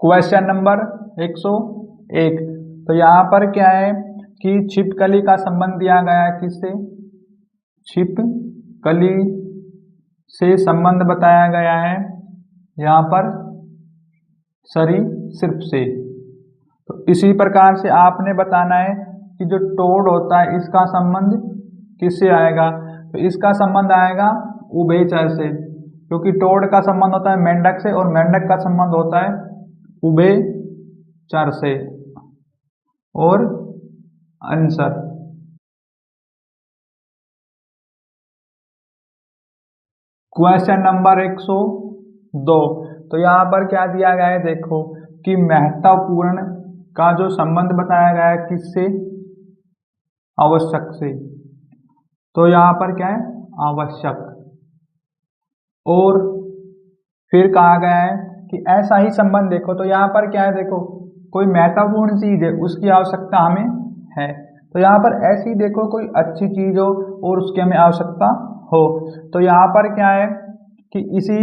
Question number 101। तो यहाँ पर क्या है कि छिपकली का संबंध दिया गया है किससे? छिपकली से संबंध बताया गया है यहाँ पर सरीसृप से। तो इसी प्रकार से आपने बताना है कि जो टोड होता है इसका संबंध किससे आएगा? तो इसका संबंध आएगा उभयचर से, क्योंकि टोड का संबंध होता है मेंढक से और मेंढक का संबंध होता है उभयचर से। और आंसर क्वेश्चन नंबर 102। तो यहाँ पर क्या दिया गया है देखो कि महत्वपूर्ण का जो संबंध बताया गया है किससे? आवश्यक से। तो यहाँ पर क्या है? आवश्यक। और फिर कहा गया है कि ऐसा ही संबंध देखो, तो यहाँ पर क्या है देखो, कोई महत्वपूर्ण चीज है उसकी आवश्यकता हमें है, तो यहाँ पर ऐसी देखो कोई अच्छी चीज हो और उसकी हमें आवश्यकता हो, तो यहाँ पर क्या है कि इसी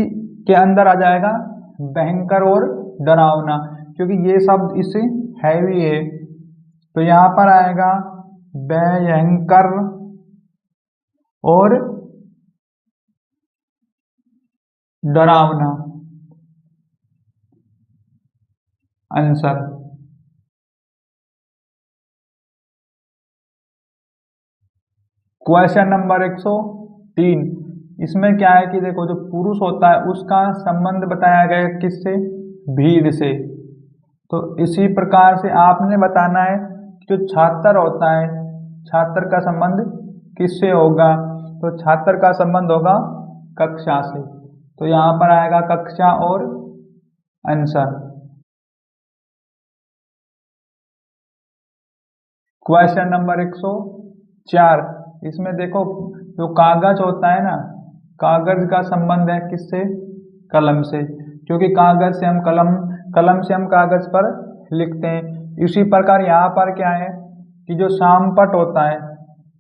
के अंदर आ जाएगा भयंकर और डरावना, क्योंकि ये शब्द इससे हैवी है। तो यहाँ पर आएगा भयंकर और डरावना। Answer question number 103। इसमें क्या है कि देखो जो पुरुष होता है उसका संबंध बताया गया है किससे? भीड़ से। तो इसी प्रकार से आपने बताना है कि जो छात्र होता है, छात्र का संबंध किससे होगा? तो छात्र का संबंध होगा कक्षा से। तो यहाँ पर आएगा कक्षा और आंसर। Question number 104। इसमें देखो जो कागज होता है ना, कागज का संबंध है किससे? कलम से, क्योंकि कागज से हम कलम से हम कागज पर लिखते हैं। इसी प्रकार यहाँ पर क्या है कि जो शामपट होता है,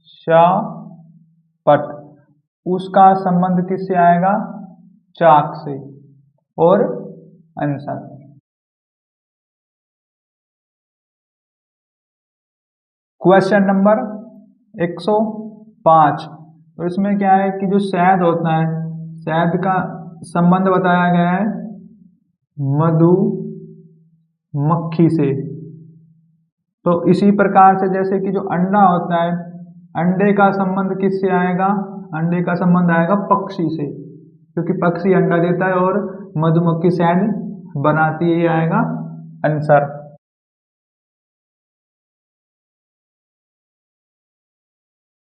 शामपट, उसका संबंध किससे आएगा? चाक से। और आंसर क्वेश्चन नंबर 105। तो इसमें क्या है कि जो शहद होता है, शहद का संबंध बताया गया है मधुमक्खी से। तो इसी प्रकार से जैसे कि जो अंडा होता है, अंडे का संबंध किससे आएगा? अंडे का संबंध आएगा पक्षी से, क्योंकि पक्षी अंडा देता है और मधुमक्खी शहद बनाती है। ये आएगा आंसर।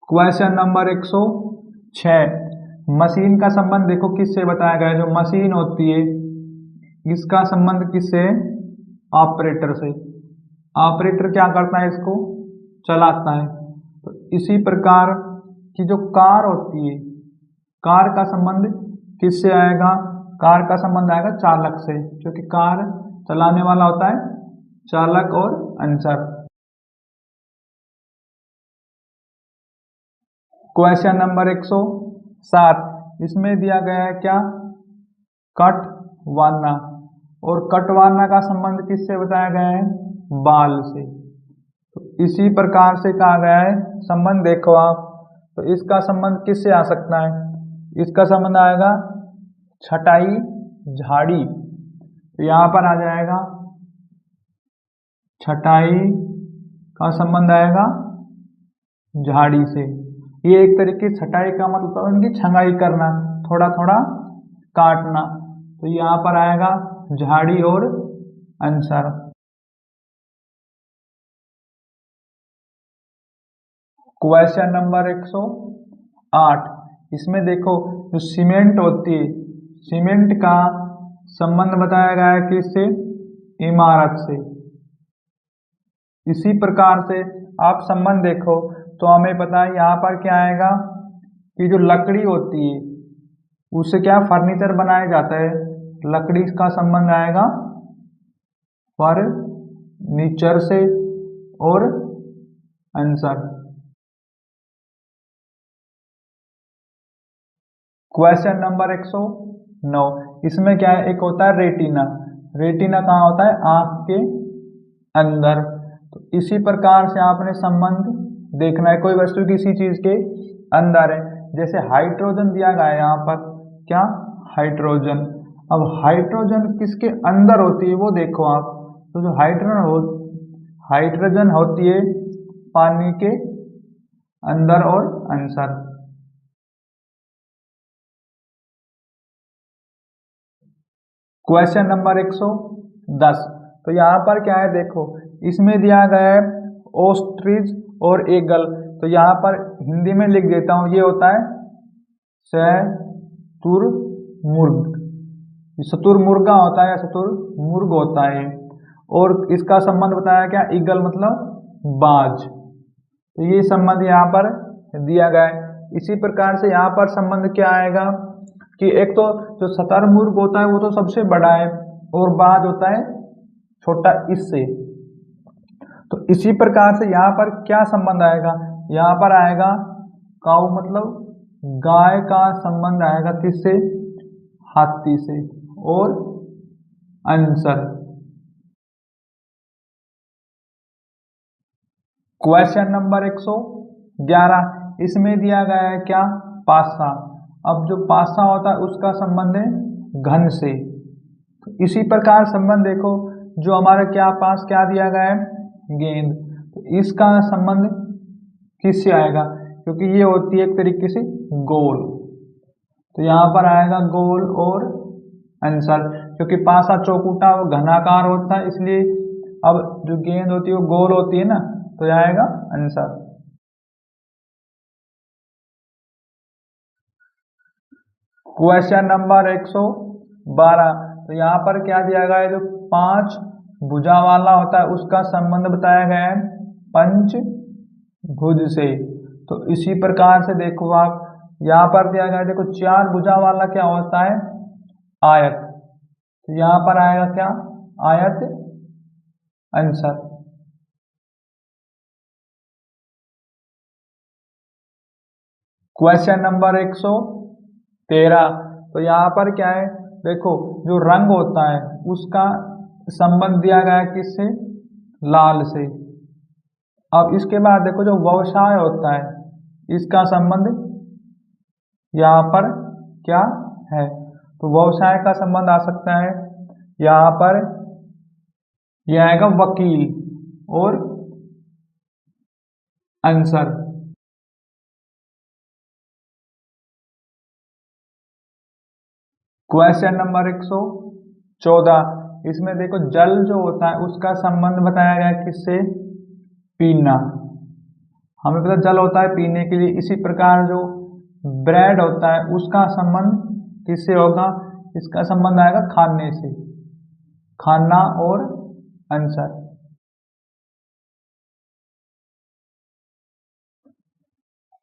Question number 106। मशीन का संबंध देखो किससे बताया गया है? जो मशीन होती है इसका संबंध किससे? ऑपरेटर से। ऑपरेटर क्या करता है? इसको चलाता है। तो इसी प्रकार की जो कार होती है, कार का संबंध किससे आएगा? कार का संबंध आएगा चालक से, क्योंकि कार चलाने वाला होता है चालक। और आंसर क्वेश्चन नंबर 107। इसमें दिया गया है क्या? कटवाना। और कटवाना का संबंध किससे बताया गया है? बाल से। तो इसी प्रकार से कहा गया है संबंध देखो आप, तो इसका संबंध किससे आ सकता है? इसका संबंध आएगा छटाई झाड़ी। तो यहाँ पर आ जाएगा छटाई का संबंध आएगा झाड़ी से। ये एक तरीके छटाई का मतलब है उनकी छंगाई करना, थोड़ा थोड़ा काटना। तो यहाँ पर आएगा झाड़ी और आंसर। Question number 108। इसमें देखो जो सीमेंट होती है, सीमेंट का संबंध बताया गया है किससे? इमारत से। इसी प्रकार से आप संबंध देखो तो हमें पता है यहाँ पर क्या आएगा कि जो लकड़ी होती है उससे क्या फर्नीचर बनाया जाता है, लकड़ी का संबंध आएगा फर्नीचर से। और आंसर क्वेश्चन नंबर 109। इसमें क्या है? एक होता है रेटिना। रेटिना कहाँ होता है? आँख के अंदर। तो इसी प्रकार से आपने संबंध देखना है, कोई वस्तु किसी चीज के अंदर है। जैसे हाइड्रोजन दिया गया है यहाँ पर, क्या? हाइड्रोजन। अब हाइड्रोजन किसके अंदर होती है वो देखो आप। तो जो हाइड्रोजन होती है पानी के अंदर और अंदर। Question number 110। तो यहाँ पर क्या है देखो, इसमें दिया गया है ओस्ट्रिच और ईगल। तो यहाँ पर हिंदी में लिख देता हूँ, ये होता है शतुरमुर्ग। शतुरमुर्गा होता है या शतुरमुर्ग होता है। और इसका संबंध बताया क्या? ईगल मतलब बाज। तो ये संबंध यहाँ पर दिया गया है। इसी प्रकार से यहाँ पर संबंध क्या आएगा कि एक तो जो शतुरमुर्ग होता है वो तो सबसे बड़ा है और बाज होता है छोटा इससे। तो इसी प्रकार से यहाँ पर क्या संबंध आएगा? यहाँ पर आएगा काऊ मतलब गाय का संबंध आएगा किससे? हाथी से। और आंसर क्वेश्चन नंबर 111। इसमें दिया गया है क्या? पासा। अब जो पासा होता है उसका संबंध है घन से। तो इसी प्रकार संबंध देखो, जो हमारे क्या पास क्या दिया गया है? गेंद। तो इसका संबंध किससे आएगा? क्योंकि ये होती है एक तरीके से गोल। तो यहाँ पर आएगा गोल और आंसर। क्योंकि पासा चौकुटा वो घनाकार होता है, इसलिए अब जो गेंद होती है वो गोल होती है ना, तो यहाँ आएगा आंसर। Question number 112। तो यहाँ पर क्या दिया गया है? जो 5 भुजा वाला होता है उसका संबंध बताया गया है पंचभुज से। तो इसी प्रकार से देखो आप, यहाँ पर दिया गया है देखो 4 भुजा वाला क्या होता है? आयत। तो यहाँ पर आएगा क्या? आयत आंसर। Question number 113। तो यहाँ पर क्या है देखो, जो रंग होता है उसका संबंध दिया गया है किससे? लाल से। अब इसके बाद देखो जो व्यवसाय होता है इसका संबंध यहाँ पर क्या है? तो व्यवसाय का संबंध आ सकता है यहाँ पर, यह आएगा वकील और आंसर। Question number 114। इसमें देखो जल जो होता है उसका संबंध बताया गया है किससे? पीना। हमें पता जल होता है पीने के लिए। इसी प्रकार जो ब्रेड होता है उसका संबंध किससे होगा? इसका संबंध आएगा खाने से। खाना और आंसर।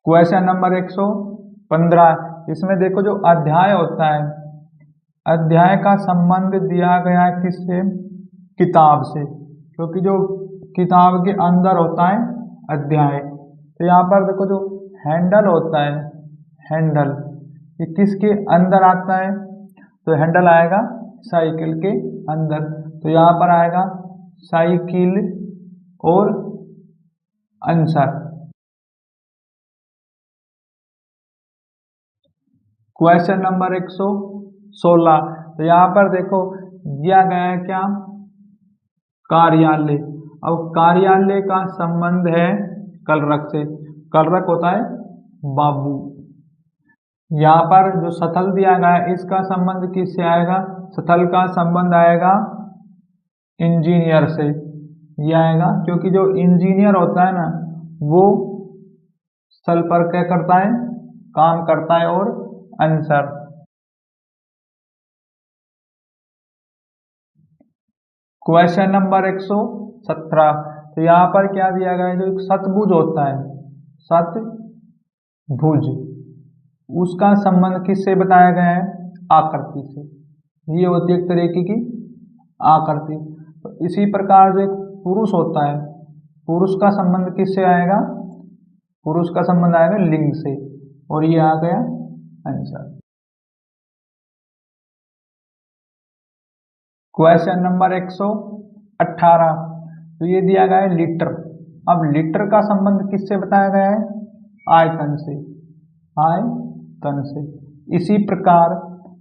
Question number 115। इसमें देखो जो अध्याय होता है, अध्याय का संबंध दिया गया है किससे? किताब से। क्योंकि जो किताब के अंदर होता है अध्याय। तो यहाँ पर देखो जो हैंडल होता है, हैंडल ये किसके अंदर आता है? तो हैंडल आएगा साइकिल के अंदर। तो यहाँ पर आएगा साइकिल और आंसर। Question number 116। तो यहाँ पर देखो दिया गया है क्या? कार्यालय। अब कार्यालय का संबंध है कलरक से। कलरक होता है बाबू। यहाँ पर जो स्थल दिया गया है इसका संबंध किससे आएगा? स्थल का संबंध आएगा इंजीनियर से। यह आएगा क्योंकि जो इंजीनियर होता है ना वो स्थल पर क्या करता है? काम करता है। और आंसर। Question number 117। तो यहाँ पर क्या दिया गया है? जो एक शतभुज होता है, शतभुज, उसका संबंध किससे बताया गया है? आकृति से। ये होती है एक तरीके की आकृति। तो इसी प्रकार जो एक पुरुष होता है, पुरुष का संबंध किससे आएगा? पुरुष का संबंध आएगा लिंग से। और ये आ गया आंसर। Question number 118। तो ये दिया गया है लीटर। अब लीटर का संबंध किससे बताया गया है? आयतन से। आयतन से। इसी प्रकार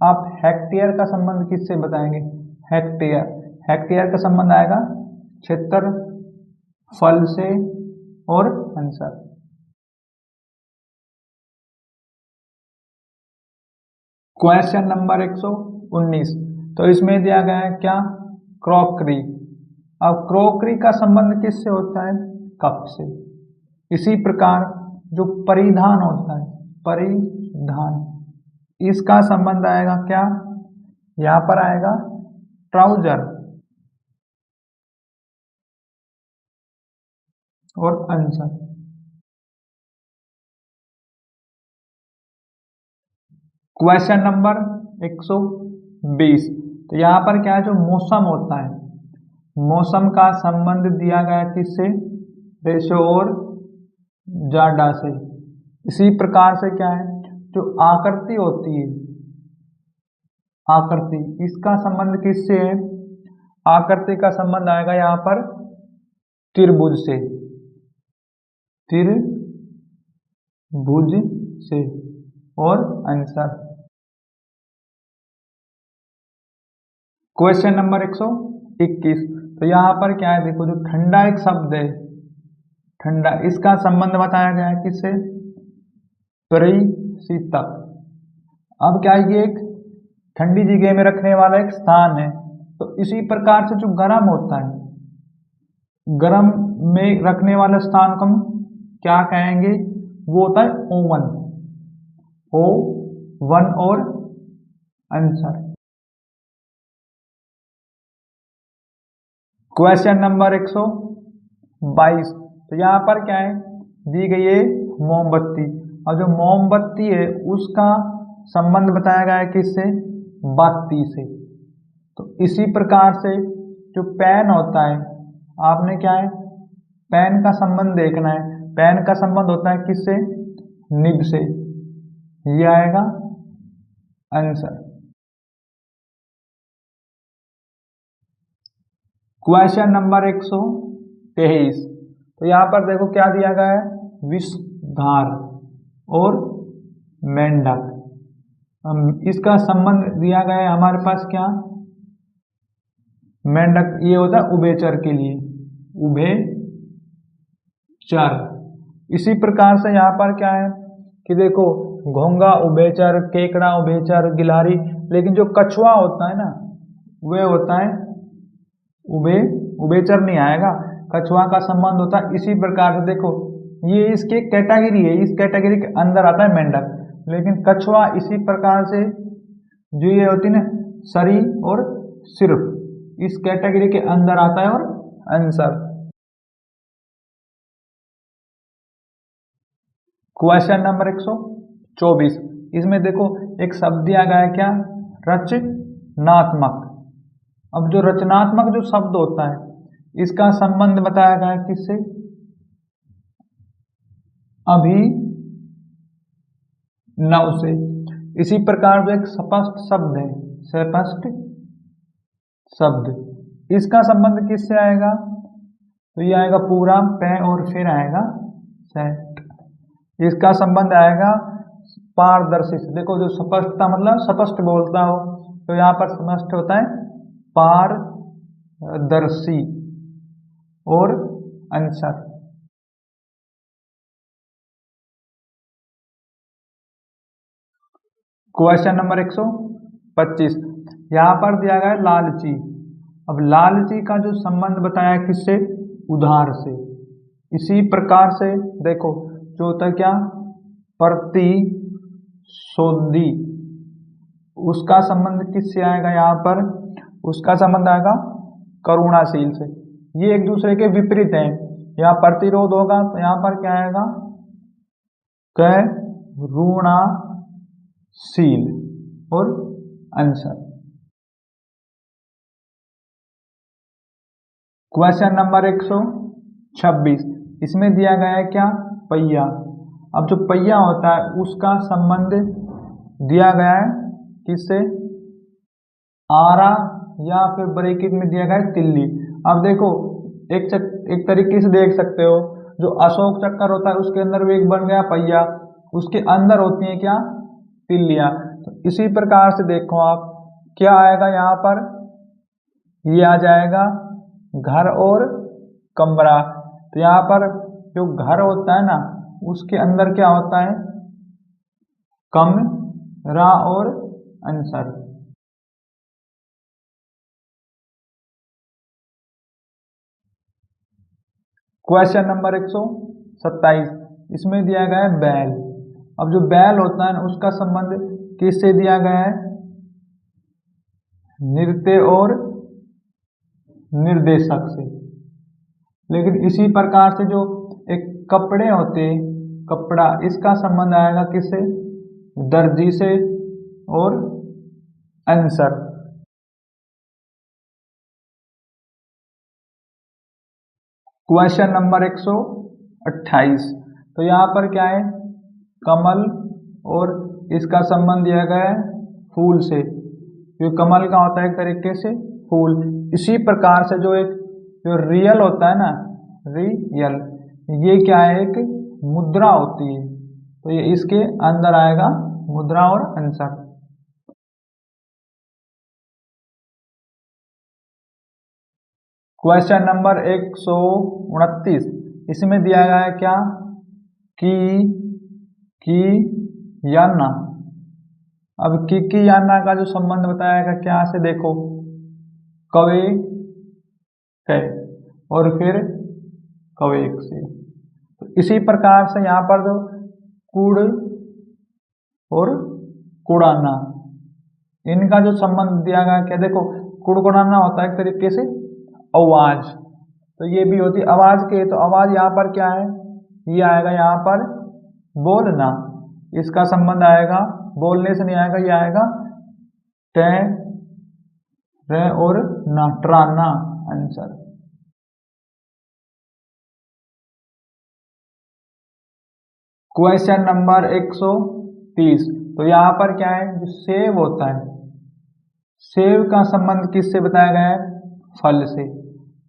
आप हेक्टेयर का संबंध किससे बताएंगे? हेक्टेयर। हेक्टेयर का संबंध आएगा क्षेत्रफल से। और आंसर क्वेश्चन नंबर 119। तो इसमें दिया गया है क्या? क्रॉकरी। अब क्रॉकरी का संबंध किससे होता है? कप से। इसी प्रकार जो परिधान होता है, परिधान, इसका संबंध आएगा क्या? यहां पर आएगा ट्राउजर। और आंसर क्वेश्चन नंबर 120। तो यहाँ पर क्या है? जो मौसम होता है, मौसम का संबंध दिया गया किससे? रेशो और जाडा से। इसी प्रकार से क्या है? जो आकृति होती है, आकृति, इसका संबंध किससे है? आकृति का संबंध आएगा यहाँ पर त्रिभुज से। त्रिभुज से। और आंसर क्वेश्चन नंबर 121। तो यहाँ पर क्या है? देखो, जो ठंडा एक शब्द है, ठंडा, इसका संबंध बताया गया है किससे? परिशीतक। अब क्या है? ये एक ठंडी जगह में रखने वाला एक स्थान है। तो इसी प्रकार से जो गर्म होता है, गर्म में रखने वाले स्थान को हम क्या कहेंगे? वो होता है ओवन। ओवन। और आंसर क्वेश्चन नंबर 122। तो यहाँ पर क्या है? दी गई है मोमबत्ती। और जो मोमबत्ती है उसका संबंध बताया गया है किससे? बत्ती से। तो इसी प्रकार से जो पेन होता है, आपने क्या है? पेन का संबंध देखना है। पेन का संबंध होता है किससे? निब से। ये आएगा आंसर। Question number 123। तो यहाँ पर देखो क्या दिया गया है? विषधार और मेंढक। इसका संबंध दिया गया है हमारे पास क्या? मेंढक ये होता है उभयचर के लिए, उभयचर। इसी प्रकार से यहाँ पर क्या है कि देखो, घोंगा उभयचर, केकड़ा उभयचर, गिलहरी, लेकिन जो कछुआ होता है ना, वह होता है उभयचर नहीं आएगा। कछुआ का संबंध होता है इसी प्रकार से। देखो, ये इसकी कैटेगरी है, इस कैटेगरी के अंदर आता है मेंढक, लेकिन कछुआ इसी प्रकार से जो ये होती है ना, सरी और सिर्फ, इस कैटेगरी के अंदर आता है। और आंसर क्वेश्चन नंबर 124। इसमें देखो एक शब्द दिया गया है क्या? रचनात्मक। अब जो रचनात्मक जो शब्द होता है, इसका संबंध बताया गया है किससे? अभिनव से। इसी प्रकार जो एक स्पष्ट शब्द है, स्पष्ट शब्द, इसका संबंध किससे आएगा? तो ये आएगा पूरा पे और फिर आएगा सेट। इसका संबंध आएगा पारदर्शी से। देखो, जो स्पष्टता मतलब स्पष्ट बोलता हो, तो यहाँ पर स्पष्ट होता है पारदर्शी। और आंसर क्वेश्चन नंबर 125। यहाँ पर दिया गया है लालची। अब लालची का जो संबंध बताया किससे? उधार से। इसी प्रकार से देखो, जो होता है क्या? प्रतिशोधी, उसका संबंध किससे आएगा? यहाँ पर उसका संबंध आएगा करुणाशील से। ये एक दूसरे के विपरीत हैं। यहाँ प्रतिरोध होगा तो यहाँ पर क्या आएगा? करुणाशील। और आंसर क्वेश्चन नंबर 126। इसमें दिया गया है क्या? पहिया। अब जो पहिया होता है उसका संबंध दिया गया है किससे? आरा या फिर ब्रैकेट में दिया गया है तिल्ली। अब देखो एक तरीके से देख सकते हो, जो अशोक चक्कर होता है उसके अंदर भी एक बन गया पहिया, उसके अंदर होती है क्या, तिल्लियां। तो इसी प्रकार से देखो आप क्या आएगा यहाँ पर, ये आ जाएगा घर और कमरा। तो यहाँ पर जो घर होता है ना उसके अंदर क्या होता है, कमरा और आंसर। क्वेश्चन नंबर 127, इसमें दिया गया है बैल। अब जो बैल होता है ना उसका संबंध किससे दिया गया है, नृत्य और निर्देशक से। लेकिन इसी प्रकार से जो एक कपड़े होते, कपड़ा, इसका संबंध आएगा किससे, दर्जी से और आंसर। क्वेश्चन नंबर 128, तो यहाँ पर क्या है, कमल और इसका संबंध दिया गया है फूल से, क्योंकि कमल का होता है एक तरीके से फूल। इसी प्रकार से जो एक जो रियल होता है ना, रियल, ये क्या है, एक मुद्रा होती है, तो ये इसके अंदर आएगा मुद्रा और आंसर। क्वेश्चन नंबर 129, इसमें दिया गया है क्या, की या ना। अब की या ना का जो संबंध बताया गया क्या से, देखो कवे है और फिर कवेक से। तो इसी प्रकार से यहाँ पर जो कुड़ और कुड़ाना, इनका जो संबंध दिया गया क्या, देखो कुड़कुड़ाना होता है एक तरीके से आवाज, तो ये भी होती है आवाज के, तो आवाज यहाँ पर क्या है, ये आएगा यहाँ पर बोलना, इसका संबंध आएगा, बोलने से नहीं आएगा, ये आएगा टे रे और ना, ट्राना आंसर। क्वेश्चन नंबर 130, तो यहाँ पर क्या है, जो सेब होता है, सेब का संबंध किससे बताया गया है, फल से,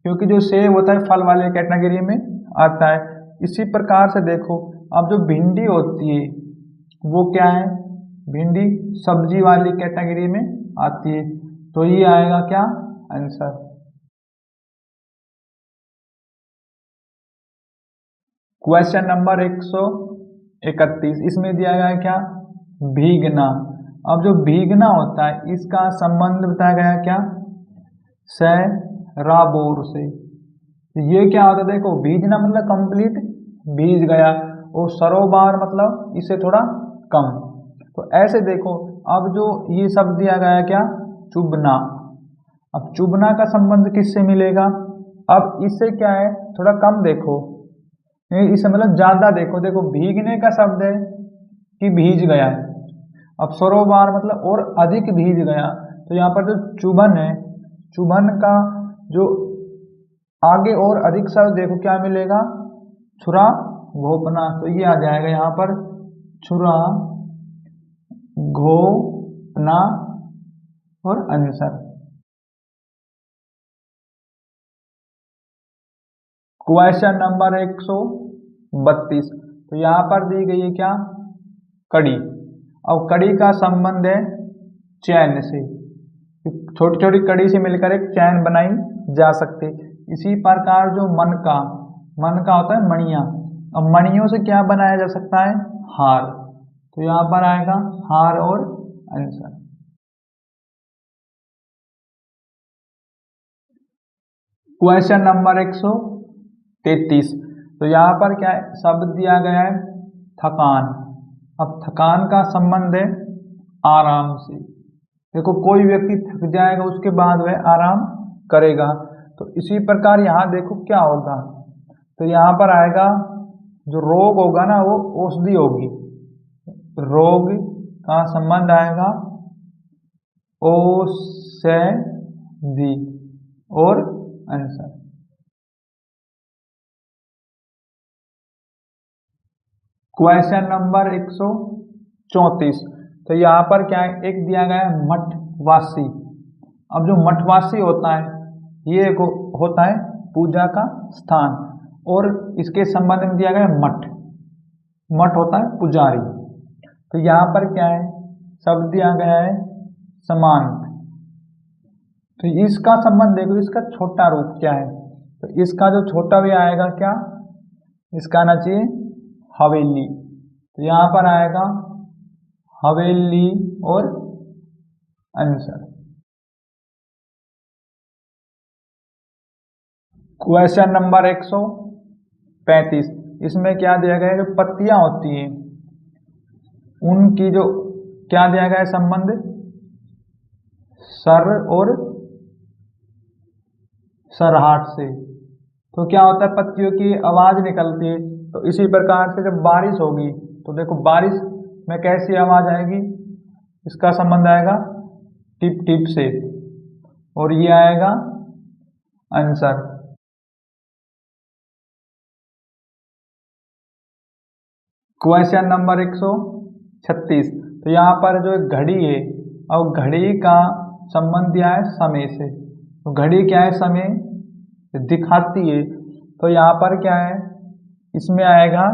क्योंकि जो सेब होता है फल वाले कैटेगरी में आता है। इसी प्रकार से देखो अब जो भिंडी होती है वो क्या है, भिंडी सब्जी वाली कैटेगरी में आती है, तो ये आएगा क्या, आंसर। क्वेश्चन नंबर 131, इसमें दिया गया है क्या, भीगना। अब जो भीगना होता है इसका संबंध बताया गया क्या, सैराबोर से। ये क्या होता है, देखो भीगना मतलब कंप्लीट भीग गया, और सरोबार मतलब इससे थोड़ा कम। तो ऐसे देखो अब जो ये शब्द दिया गया है क्या, चुभना। अब चुभना का संबंध किससे मिलेगा, अब इससे क्या है थोड़ा कम देखो, इससे मतलब ज्यादा देखो, देखो भीगने का शब्द है कि भीज गया, अब सरोबार मतलब और अधिक भीज गया। तो यहाँ पर जो चुभन है, चुभन का जो आगे और अधिक शब्द देखो क्या मिलेगा, छुरा घोपना, तो ये आ जाएगा यहाँ पर छुरा घोपना और आंसर। क्वेश्चन नंबर 132, तो यहाँ पर दी गई है क्या, कड़ी। अब कड़ी का संबंध है चैन से, छोटी छोटी कड़ी से मिलकर एक चैन बनाई जा सकती। इसी प्रकार जो मन का होता है मणियां, अब मणियों से क्या बनाया जा सकता है, हार, तो यहाँ पर आएगा हार और आंसर। क्वेश्चन नंबर 133, तो यहाँ पर क्या है, शब्द दिया गया है थकान। अब थकान का संबंध है आराम से, देखो कोई व्यक्ति थक जाएगा उसके बाद वह आराम करेगा, तो इसी प्रकार यहाँ देखो क्या होगा, तो यहाँ पर आएगा जो रोग होगा ना वो औषधि होगी, रोग का संबंध आएगा औषधि और आंसर। क्वेश्चन नंबर 134, तो यहाँ पर क्या है, एक दिया गया है मठवासी। अब जो मठवासी होता है ये होता है पूजा का स्थान, और इसके संबंध में दिया गया है मठ। मठ होता है पुजारी। तो यहाँ पर क्या है, शब्द दिया गया है समांत। तो इसका संबंध देखो, इसका छोटा रूप क्या है, तो इसका जो छोटा भी आएगा क्या, इसका आना चाहिए हवेली। तो यहाँ पर आएगा हवेली और आंसर। क्वेश्चन नंबर 135, इसमें क्या दिया गया है, जो पत्तियां होती हैं उनकी जो क्या दिया गया है संबंध, सर और सरहाट से। तो क्या होता है, पत्तियों की आवाज निकलती है। तो इसी प्रकार से जब बारिश होगी तो देखो बारिश में कैसी आवाज आएगी, इसका संबंध आएगा टिप टिप से, और ये आएगा आंसर। क्वेश्चन नंबर 136, तो यहाँ पर जो एक घड़ी है, और घड़ी का संबंध दिया है समय से। तो घड़ी क्या है, समय दिखाती है। तो यहाँ पर क्या है, इसमें आएगा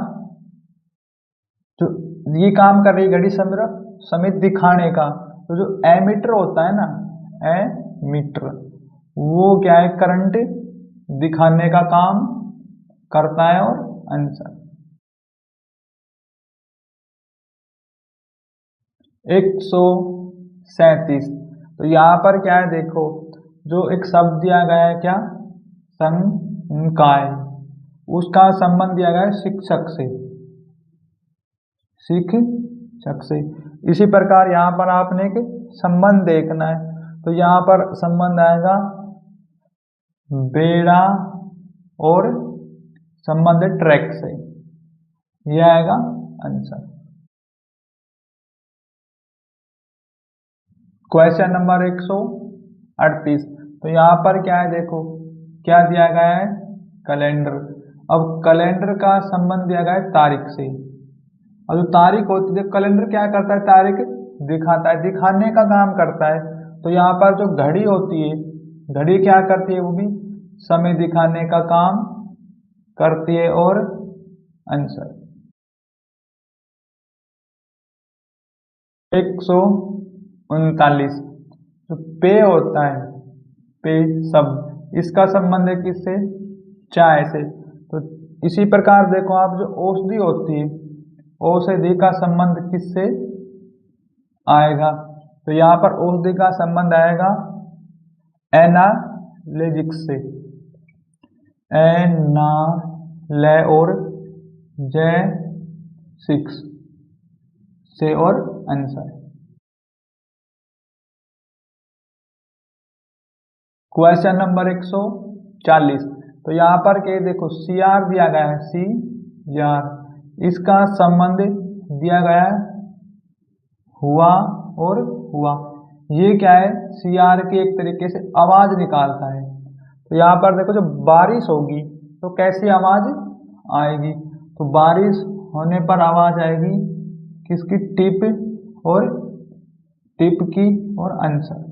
जो ये काम कर रही घड़ी समय दिखाने का। तो जो एमीटर होता है ना, एमीटर, वो क्या है, करंट दिखाने का काम करता है, और आंसर। 137, तो यहाँ पर क्या है देखो, जो एक शब्द दिया गया है क्या, संकाय, उसका संबंध दिया गया है शिक्षक से, शिक्षक से। इसी प्रकार यहाँ पर आपने एक संबंध देखना है। तो यहाँ पर संबंध आएगा बेड़ा और संबंध ट्रैक से, यह आएगा आंसर। क्वेश्चन नंबर 138, तो यहाँ पर क्या है देखो, क्या दिया गया है, कैलेंडर। अब कैलेंडर का संबंध दिया गया है तारीख से। और जो तारीख होती है, कैलेंडर क्या करता है, तारीख दिखाता है, दिखाने का काम करता है। तो यहाँ पर जो घड़ी होती है, घड़ी क्या करती है, वो भी समय दिखाने का काम करती है, और आंसर। 139, जो पे होता है, पे शब्द, इसका संबंध है किससे, चाय से। तो इसी प्रकार देखो आप, जो औषधि होती है, औषधि का संबंध किससे आएगा। तो यहाँ पर औषधि का संबंध आएगा एनालेजिक्स से, एनाले और J6 से, और आंसर। क्वेश्चन नंबर 140, तो यहाँ पर के देखो CR दिया गया है, CR, इसका संबंध दिया गया है हुआ और हुआ। ये क्या है, CR की एक तरीके से आवाज निकालता है। तो यहाँ पर देखो, जब बारिश होगी तो कैसी आवाज आएगी, तो बारिश होने पर आवाज आएगी किसकी, टिप और टिप की, और आंसर।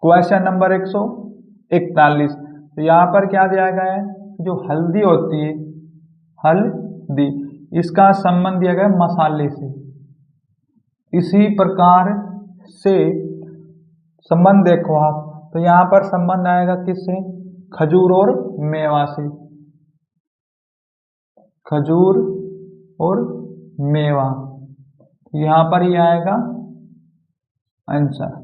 क्वेश्चन नंबर 141, तो यहाँ पर क्या दिया गया है, जो हल्दी होती है, हल्दी, इसका संबंध दिया गया है मसाले से। इसी प्रकार से संबंध देखो आप, तो यहाँ पर संबंध आएगा किससे, खजूर और मेवा से, खजूर और मेवा, यहाँ पर ये आएगा आंसर।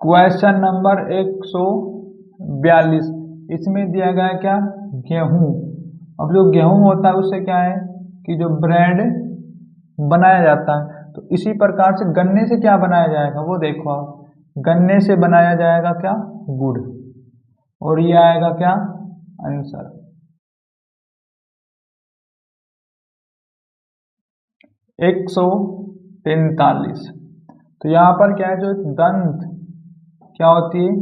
क्वेश्चन नंबर 142, इसमें दिया गया है क्या, गेहूं। अब जो गेहूं होता है उससे क्या है कि जो ब्रेड बनाया जाता है। तो इसी प्रकार से गन्ने से क्या बनाया जाएगा, वो देखो आप, गन्ने से बनाया जाएगा क्या, गुड़, और ये आएगा क्या, आंसर। 143, तो यहाँ पर क्या है, जो दंत क्या होती है,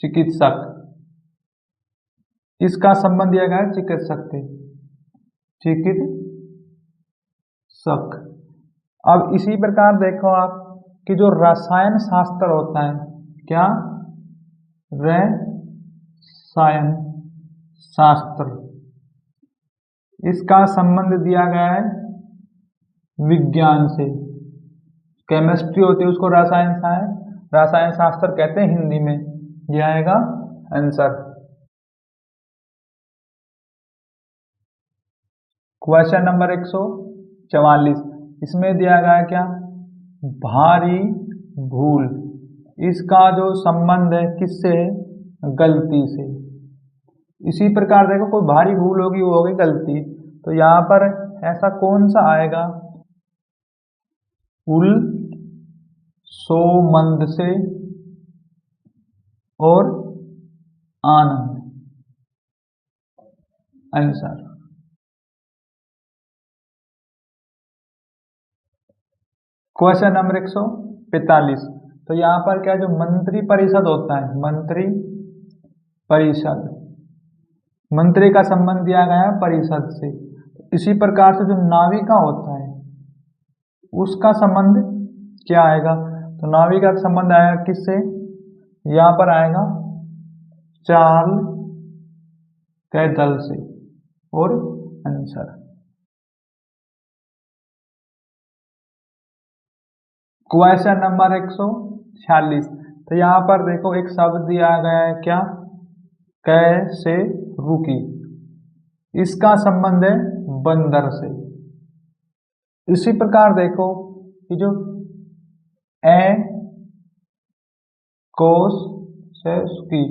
चिकित्सक, इसका संबंध दिया गया है चिकित्सक से, चिकित्सक। अब इसी प्रकार देखो आप कि जो रसायन शास्त्र होता है, क्या, रसायन शास्त्र, इसका संबंध दिया गया है विज्ञान से। केमिस्ट्री होती है उसको रसायन शास्त्र कहते हैं हिंदी में। यह आएगा आंसर। क्वेश्चन नंबर 144, इसमें दिया गया है क्या, भारी भूल, इसका जो संबंध है किससे है, गलती से। इसी प्रकार देखो कोई भारी भूल होगी वो होगी गलती, तो यहाँ पर ऐसा कौन सा आएगा, उल सोमंद से और आनंद, आंसर। क्वेश्चन नंबर 145, तो यहाँ पर क्या, जो मंत्री परिषद होता है, मंत्री परिषद, मंत्री का संबंध दिया गया है परिषद से। इसी प्रकार से जो नाविका होता है उसका संबंध क्या आएगा, तो नाविका का संबंध आएगा किससे, यहाँ पर आएगा चाल के दल से, और आंसर। क्वेश्चन नंबर 146, तो यहाँ पर देखो एक शब्द दिया गया है क्या, कैसे रुकी, इसका संबंध है बंदर से। इसी प्रकार देखो कि जो ए कोस से सुकी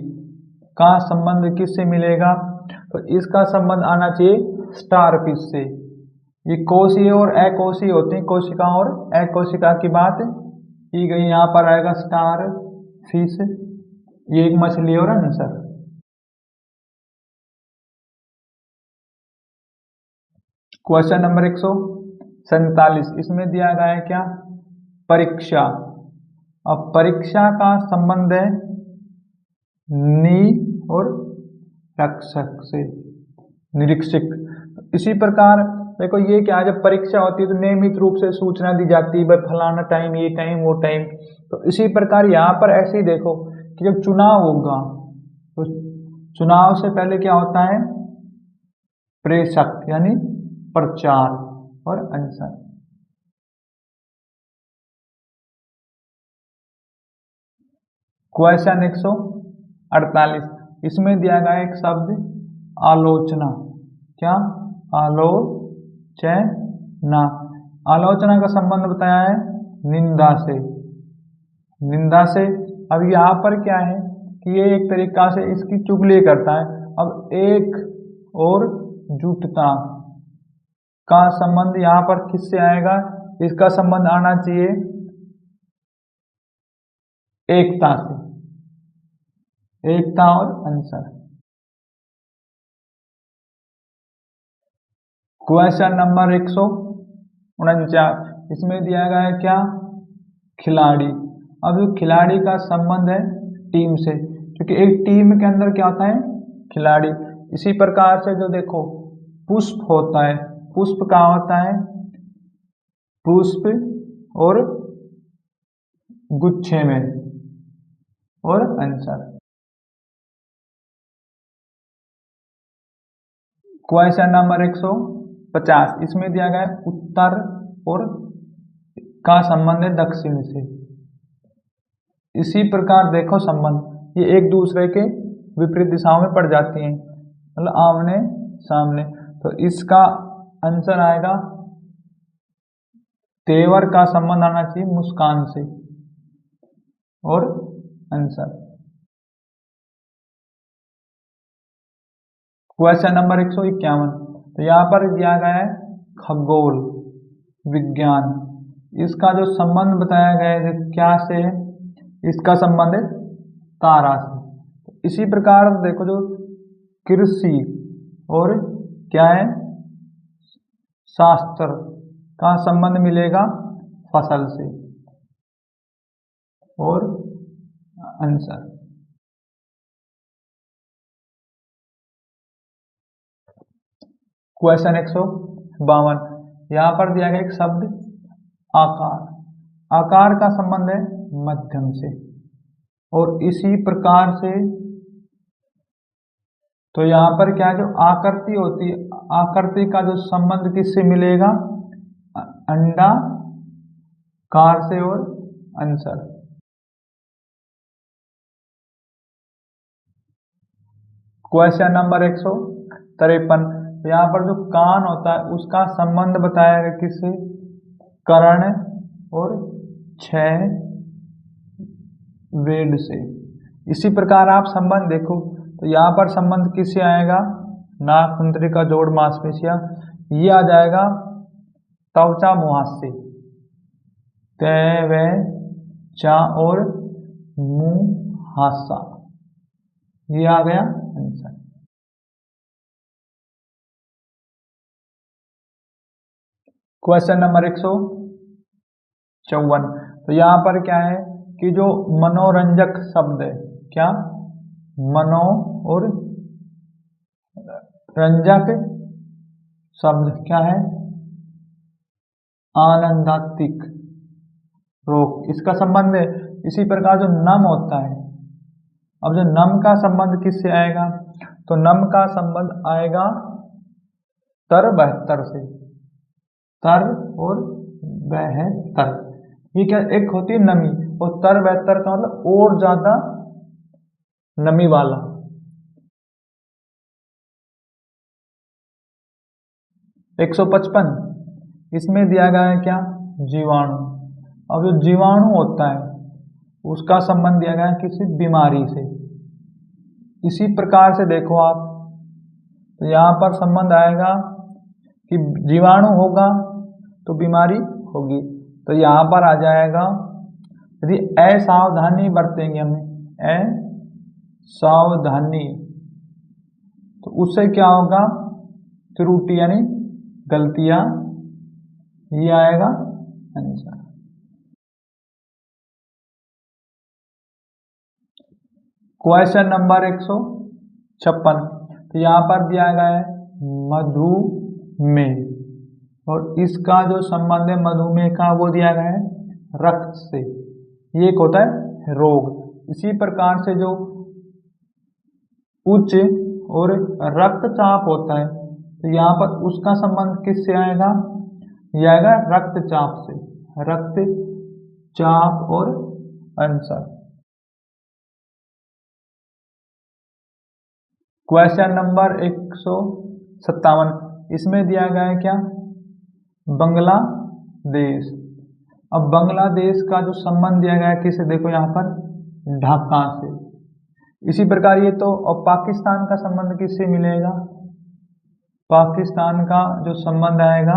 का संबंध किससे मिलेगा, तो इसका संबंध आना चाहिए स्टार फिश से। ये कोशीय और अकोशीय होती है, कोशिका और अकोशिका की बात की गई, यहाँ पर आएगा स्टार फिश, ये एक मछली और आंसर। क्वेश्चन नंबर 147, इसमें दिया गया है क्या, परीक्षा। अब परीक्षा का संबंध है नी और रक्षक से, निरीक्षक। इसी प्रकार देखो ये क्या है, जब परीक्षा होती है तो नियमित रूप से सूचना दी जाती है, भाई फलाना टाइम, ये टाइम, वो टाइम। तो इसी प्रकार यहाँ पर ऐसे ही देखो कि जब चुनाव होगा तो चुनाव से पहले क्या होता है, प्रेषक यानी प्रचार, और आंसर। क्वेश्चन 148, इसमें दिया गया एक शब्द आलोचना, क्या, आलोचना, आलोचना का संबंध बताया है निंदा से, निंदा से। अब यहाँ पर क्या है कि ये एक तरीका से इसकी चुगली करता है। अब एक और जुटता का संबंध यहाँ पर किससे आएगा, इसका संबंध आना चाहिए एकता से, एकता, और आंसर। क्वेश्चन नंबर 149, इसमें दिया गया है क्या, खिलाड़ी। अब जो खिलाड़ी का संबंध है टीम से, क्योंकि एक टीम के अंदर क्या होता है, खिलाड़ी। इसी प्रकार से जो देखो पुष्प होता है, पुष्प का होता है पुष्प और गुच्छे में, और आंसर। क्वेश्चन नंबर 150, इसमें दिया गया है उत्तर और का संबंध है दक्षिण से। इसी प्रकार देखो संबंध, ये एक दूसरे के विपरीत दिशाओं में पड़ जाती हैं, मतलब आमने सामने। तो इसका आंसर आएगा तेवर का संबंध आना चाहिए मुस्कान से, और आंसर। क्वेश्चन नंबर 151, तो यहाँ पर दिया गया है खगोल विज्ञान, इसका जो संबंध बताया गया है क्या से है, इसका संबंध है तारा से। तो इसी प्रकार देखो जो कृषि और क्या है शास्त्र का संबंध मिलेगा फसल से, और आंसर। क्वेश्चन 152, यहाँ पर दिया गया एक शब्द आकार। आकार का संबंध है मध्यम से, और इसी प्रकार से तो यहाँ पर क्या जो आकृति होती है, आकृति का जो संबंध किससे मिलेगा? अंडाकार से। और आंसर क्वेश्चन नंबर 153, यहाँ पर जो कान होता है उसका संबंध बताया गया किससे? कर्ण और छह वेद से। इसी प्रकार आप संबंध देखो तो यहाँ पर संबंध किससे आएगा? नाक तंत्रिका जोड़ मांसपेशियां, ये आ जाएगा त्वचा मुहासे, त्वचा और मुहासा, ये आ गया आंसर। क्वेश्चन नंबर 154, तो यहाँ पर क्या है कि जो मनोरंजक शब्द है, क्या? मनो और रंजक शब्द क्या है? आनंदात्मक रोग, इसका संबंध है। इसी प्रकार जो नम होता है, अब जो नम का संबंध किससे आएगा? तो नम का संबंध आएगा तर बहत्तर से, तर और बहत्तर, ये क्या एक होती है नमी, और तर बहत्तर का मतलब और ज्यादा नमी वाला। एक 155, इसमें दिया गया है क्या? जीवाणु। अब जो जीवाणु होता है उसका संबंध दिया गया है किसी बीमारी से। इसी प्रकार से देखो आप, तो यहाँ पर संबंध आएगा कि जीवाणु होगा तो बीमारी होगी, तो यहाँ पर आ जाएगा यदि असावधानी बरतेंगे हमें, असावधानी, तो उससे क्या होगा? त्रुटि यानी गलतियां, ये आएगा आंसर। क्वेश्चन नंबर 156, तो यहाँ पर दिया गया है मधुमेह, और इसका जो संबंध है मधुमेह का वो दिया गया है रक्त से, ये एक होता है रोग। इसी प्रकार से जो उच्च और रक्तचाप होता है, तो यहाँ पर उसका संबंध किससे आएगा? ये आएगा रक्तचाप से, रक्तचाप और आंसर। क्वेश्चन नंबर 157, इसमें दिया गया है क्या? बांग्लादेश। अब बांग्लादेश का जो संबंध दिया गया है किसे? देखो यहाँ पर ढाका से। इसी प्रकार ये तो, और पाकिस्तान का संबंध किससे मिलेगा? पाकिस्तान का जो संबंध आएगा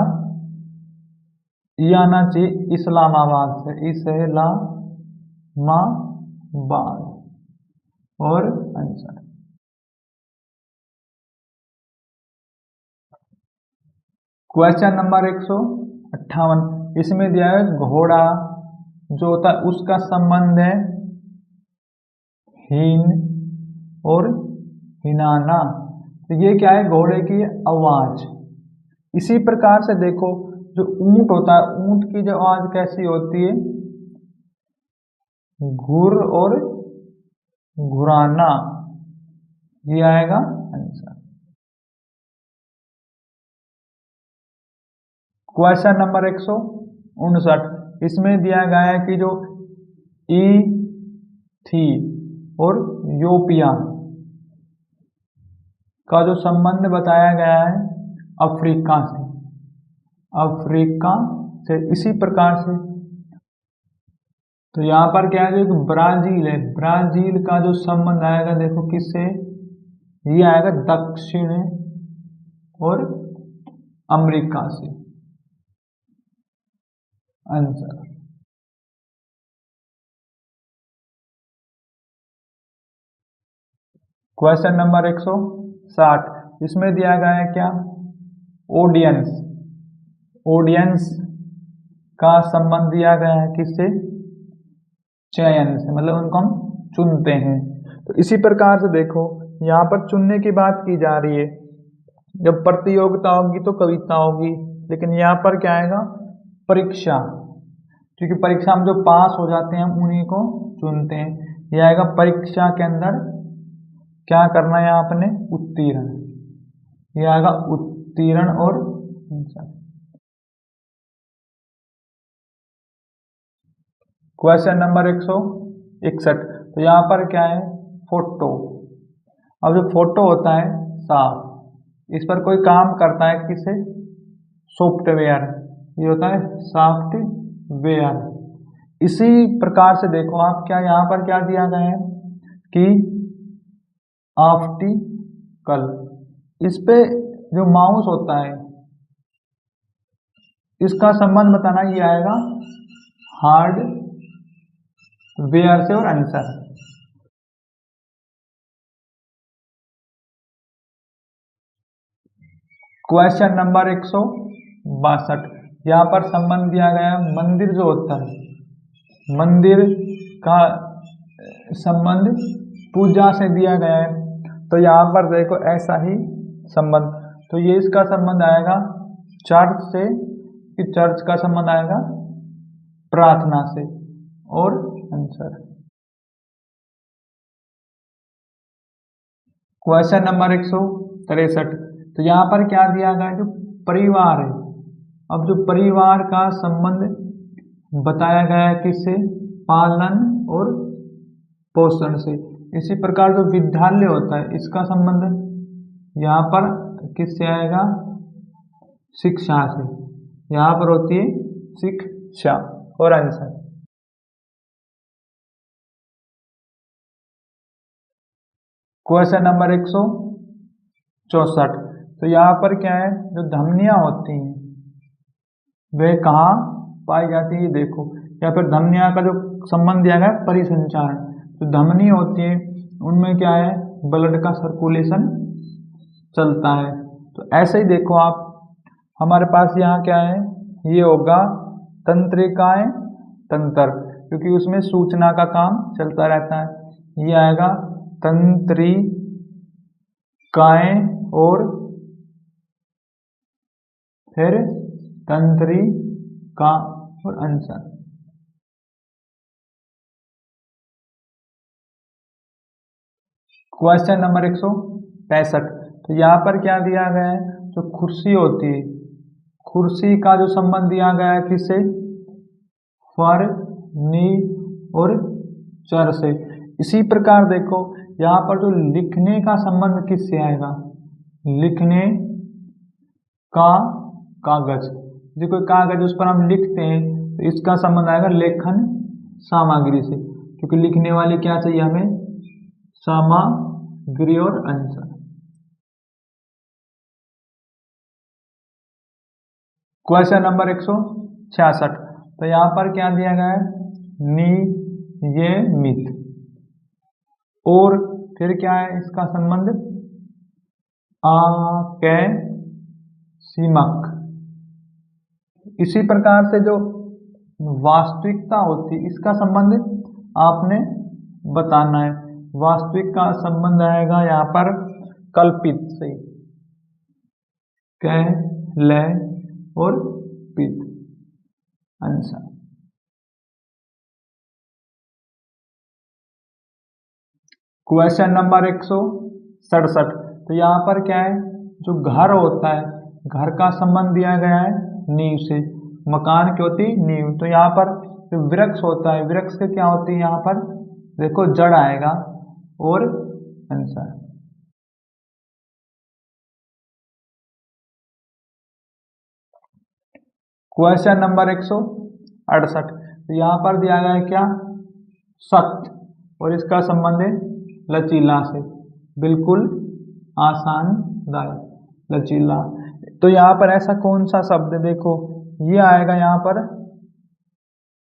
ये आना चाहिए इस्लामाबाद से, इस्लामाबाद और आंसर। क्वेश्चन नंबर 158, इसमें दिया है घोड़ा जो होता है उसका संबंध है हीन और हिनाना, तो ये क्या है? घोड़े की आवाज। इसी प्रकार से देखो जो ऊंट होता है, ऊंट की जो आवाज कैसी होती है? घुर और घुराना, ये आएगा आंसर। क्वेश्चन नंबर 159, इसमें दिया गया है कि जो इथियोपिया का जो संबंध बताया गया है अफ्रीका से, अफ्रीका से। इसी प्रकार से तो यहाँ पर क्या है? जो ब्राजील है, ब्राजील का जो संबंध आएगा देखो किससे? ये आएगा दक्षिण और अमेरिका से, आंसर। क्वेश्चन नंबर 160, इसमें दिया गया है क्या? ऑडियंस। ऑडियंस का संबंध दिया गया है किससे? चयन से, मतलब उनको हम चुनते हैं। तो इसी प्रकार से देखो यहाँ पर चुनने की बात की जा रही है, जब प्रतियोगिता होगी तो कविता होगी, लेकिन यहाँ पर क्या आएगा, परीक्षा, क्योंकि परीक्षा में जो पास हो जाते हैं हम उन्हीं को चुनते हैं। यह आएगा परीक्षा के अंदर क्या करना है यहाँ अपने, उत्तीर्ण, यह आएगा उत्तीर्ण और क्वेश्चन नंबर 161। तो यहाँ पर क्या है, फोटो। अब जो फोटो होता है साफ, इस पर कोई काम करता है किसे, सॉफ्टवेयर, ये होता है सॉफ्टवेयर। इसी प्रकार से देखो आप, क्या यहाँ पर क्या दिया गया है कि ऑप्टिकल, इस पे जो माउस होता है इसका संबंध बताना, ये आएगा हार्डवेयर से। और आंसर क्वेश्चन नंबर 162। यहाँ पर संबंध दिया गया है मंदिर जो होता है, मंदिर का संबंध पूजा से दिया गया है। तो यहाँ पर देखो ऐसा ही संबंध, तो ये इसका संबंध आएगा चर्च से, कि चर्च का संबंध आएगा प्रार्थना से। और आंसर क्वेश्चन नंबर 163। तो यहाँ पर क्या दिया गया है, जो परिवार है, अब जो परिवार का संबंध बताया गया है किससे, पालन और पोषण से। इसी प्रकार जो विद्यालय होता है इसका संबंध यहाँ पर किससे आएगा, शिक्षा से, यहाँ पर होती है शिक्षा। और आंसर क्वेश्चन नंबर 164। तो यहाँ पर क्या है, जो धमनियाँ होती हैं वे कहाँ पाई जाती है, देखो या फिर धमनियाँ का जो संबंध दिया गया है परिसंचारण। जो धमनी होती है उनमें क्या है, ब्लड का सर्कुलेशन चलता है। तो ऐसे ही देखो आप, हमारे पास यहाँ क्या है, ये होगा तंत्रिकाएं, तंत्र, क्योंकि उसमें सूचना का काम चलता रहता है। ये आएगा तंत्रिकाएं और फिर तंत्रिका। और आंसर क्वेश्चन नंबर 165। तो यहाँ पर क्या दिया गया है, जो कुर्सी होती है, कुर्सी का जो संबंध दिया गया है किससे, फर्नीचर से। इसी प्रकार देखो यहाँ पर जो लिखने का संबंध किससे आएगा, लिखने का कागज, जो कोई कागज उस पर हम लिखते हैं तो इसका संबंध आएगा लेखन सामग्री से, क्योंकि लिखने वाली क्या चाहिए हमें, सामग्री। और आंसर क्वेश्चन नंबर 166। तो यहाँ पर क्या दिया गया है, नियमित, और फिर क्या है इसका संबंध, आकस्मिक। इसी प्रकार से जो वास्तविकता होती है इसका संबंध आपने बताना है। वास्तविक का संबंध आएगा यहाँ पर कल्पित से, कह ले और पित। Answer question number 167। तो यहाँ पर क्या है, जो घर होता है, घर का संबंध दिया गया है नींव से, मकान की होती है नींव। तो यहाँ पर जो वृक्ष होता है, वृक्ष के क्या होती है, यहाँ पर देखो जड़ आएगा। और आंसर क्वेश्चन नंबर 168। तो यहाँ पर दिया गया है क्या, सख्त, और इसका संबंध है लचीला से, बिल्कुल आसानदायक, लचीला। तो यहाँ पर ऐसा कौन सा शब्द है, देखो ये आएगा यहाँ पर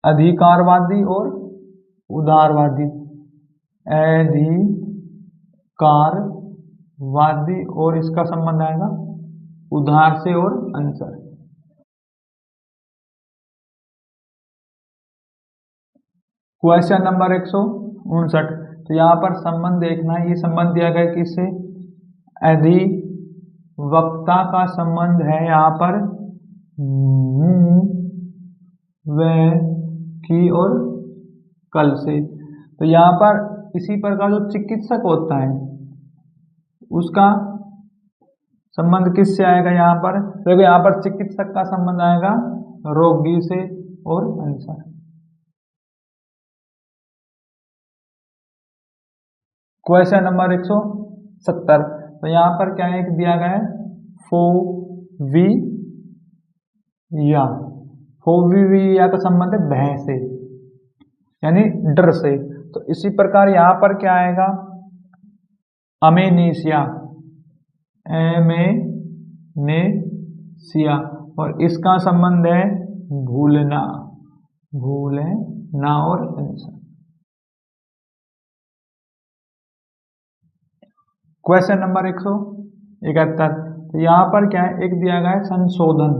अधिकारवादी और उदारवादी, अधिकारवादी, और इसका संबंध आएगा उधार से। और आंसर क्वेश्चन नंबर 159। तो यहाँ पर संबंध देखना है, ये संबंध दिया गया किससे, अधिकार वक्ता का संबंध है यहाँ पर मुंह, वह, की और कल से। तो यहाँ पर इसी प्रकार जो चिकित्सक होता है उसका संबंध किससे आएगा? यहाँ पर देखो, यहाँ पर चिकित्सक का संबंध आएगा रोगी से और अनुसार। Question number 170। तो यहाँ पर क्या है दिया गया है? फोबिया। फोबिया का संबंध है भय से यानी डर से। तो इसी प्रकार यहाँ पर क्या आएगा? अमेनेसिया, एमेनेसिया, और इसका संबंध है भूलना, भूलना और आंसर। Question number 171। तो यहाँ पर क्या है? एक दिया गया है संशोधन।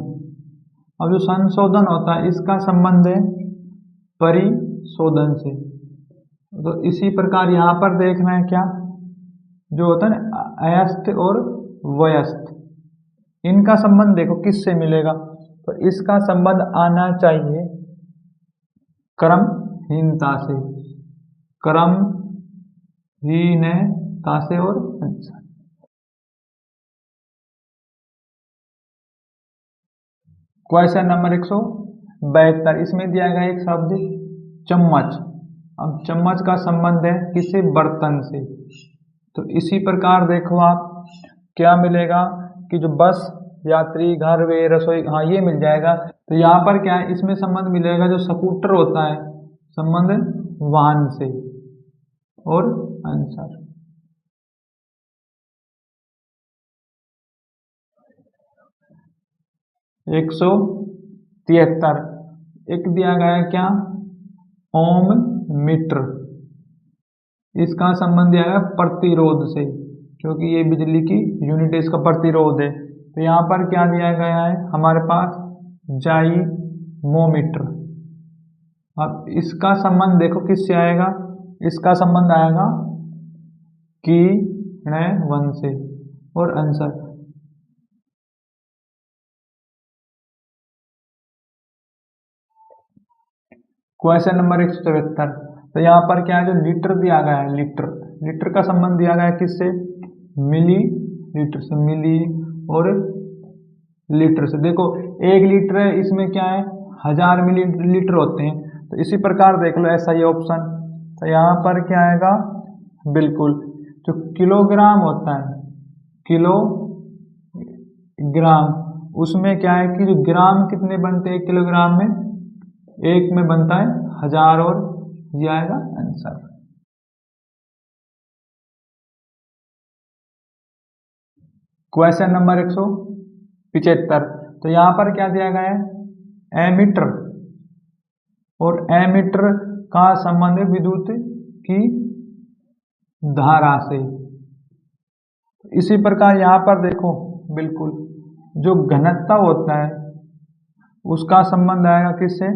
अब जो संशोधन होता है इसका संबंध है परिशोधन से। तो इसी प्रकार यहाँ पर देखना है क्या जो होता है ना अयस्थ और वयस्थ, इनका संबंध देखो किससे मिलेगा? तो इसका संबंध आना चाहिए क्रमहीनता से, क्रमहीनता से और आंसर। Question number 172। इसमें दिया गया एक शब्द चम्मच। अब चम्मच का संबंध है किसी बर्तन से। तो इसी प्रकार देखो आप क्या मिलेगा कि जो बस, यात्री, घर, वे, रसोई, हाँ ये मिल जाएगा। तो यहाँ पर क्या है? इसमें संबंध मिलेगा जो स्कूटर होता है, संबंध वाहन से और आंसर। एक 173। एक दिया गया क्या? ओम मीटर। इसका संबंध दिया गया प्रतिरोध से, क्योंकि ये बिजली की यूनिट है, इसका प्रतिरोध है। तो यहाँ पर क्या दिया गया है हमारे पास? जाइमोमीटर। अब इसका संबंध देखो किससे आएगा? इसका संबंध आएगा किण्वन से और आंसर। Question number 174। तो यहाँ पर क्या है? जो लीटर दिया गया है, लीटर, लीटर का संबंध दिया गया है किससे? मिली लीटर से, मिली और लीटर से। देखो 1 लीटर है, इसमें क्या है? 1000 मिलीलीटर होते हैं। तो इसी प्रकार देख लो ऐसा ये ऑप्शन। तो यहाँ पर क्या आएगा? बिल्कुल जो किलोग्राम होता है, किलोग्राम, उसमें क्या है कि जो ग्राम कितने बनते हैं 1 किलोग्राम में? 1 में बनता है 1000 और ये आएगा आंसर। Question number 175। तो यहाँ पर क्या दिया गया है? एमीटर, और एमीटर का संबंध है विद्युत की धारा से। इसी प्रकार यहाँ पर देखो बिल्कुल जो घनत्व होता है उसका संबंध आएगा किससे?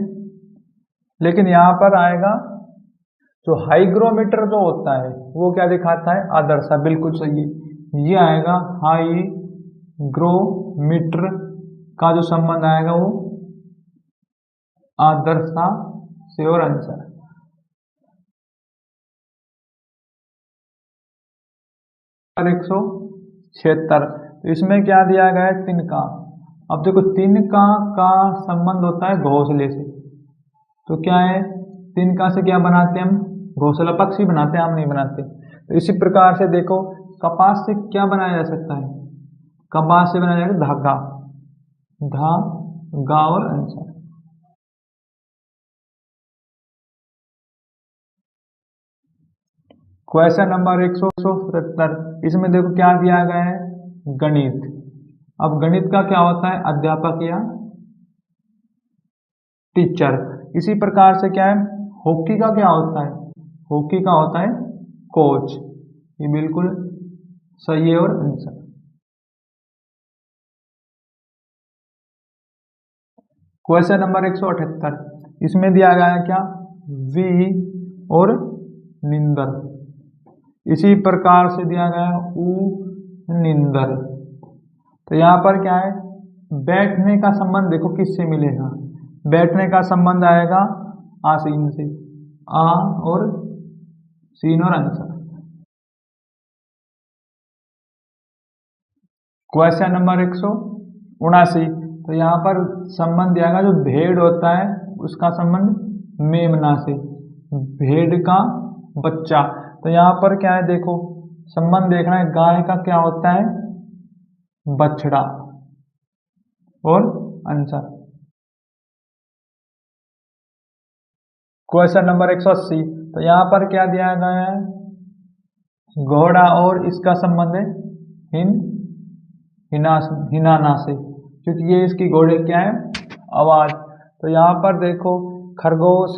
लेकिन यहाँ पर आएगा जो हाइग्रोमीटर जो होता है वो क्या दिखाता है? आदर्शा। बिल्कुल सही है, ये आएगा हाइग्रोमीटर का जो संबंध आएगा वो आदर्शा से और आंसर। और 176। तो इसमें क्या दिया गया है? तिनका। अब देखो तिनका का संबंध होता है घोंसले से। तो क्या है? तिनका से क्या बनाते हैं हम? घोंसला पक्षी बनाते हैं, हम नहीं बनाते। तो इसी प्रकार से देखो कपास से क्या बनाया जा सकता है? कपास से बनाया जाएगा धागा, धागा और आंसर। Question number 177। इसमें देखो क्या दिया गया है? गणित। अब गणित का क्या होता है? अध्यापक या टीचर। इसी प्रकार से क्या है? हॉकी का क्या होता है? हॉकी का होता है कोच। ये बिल्कुल सही है और आंसर। Question number 178। इसमें दिया गया है क्या? वी और निंदर। इसी प्रकार से दिया गया है उ निंदर। तो यहाँ पर क्या है, बैठने का संबंध देखो किससे मिलेगा, बैठने का संबंध आएगा आसीन से, आ और सीन और आंसर। क्वेश्चन नंबर 179, तो यहाँ पर संबंध दिया जो भेड़ होता है उसका संबंध मेमना से, भेड़ का बच्चा। तो यहाँ पर क्या है देखो, संबंध देखना है, गाय का क्या होता है, बछड़ा और आंसर। क्वेश्चन नंबर 180, तो यहाँ पर क्या दिया गया है, घोड़ा और इसका संबंध है हिनाना से, क्योंकि ये इसकी घोड़े क्या है, आवाज। तो यहाँ पर देखो खरगोश,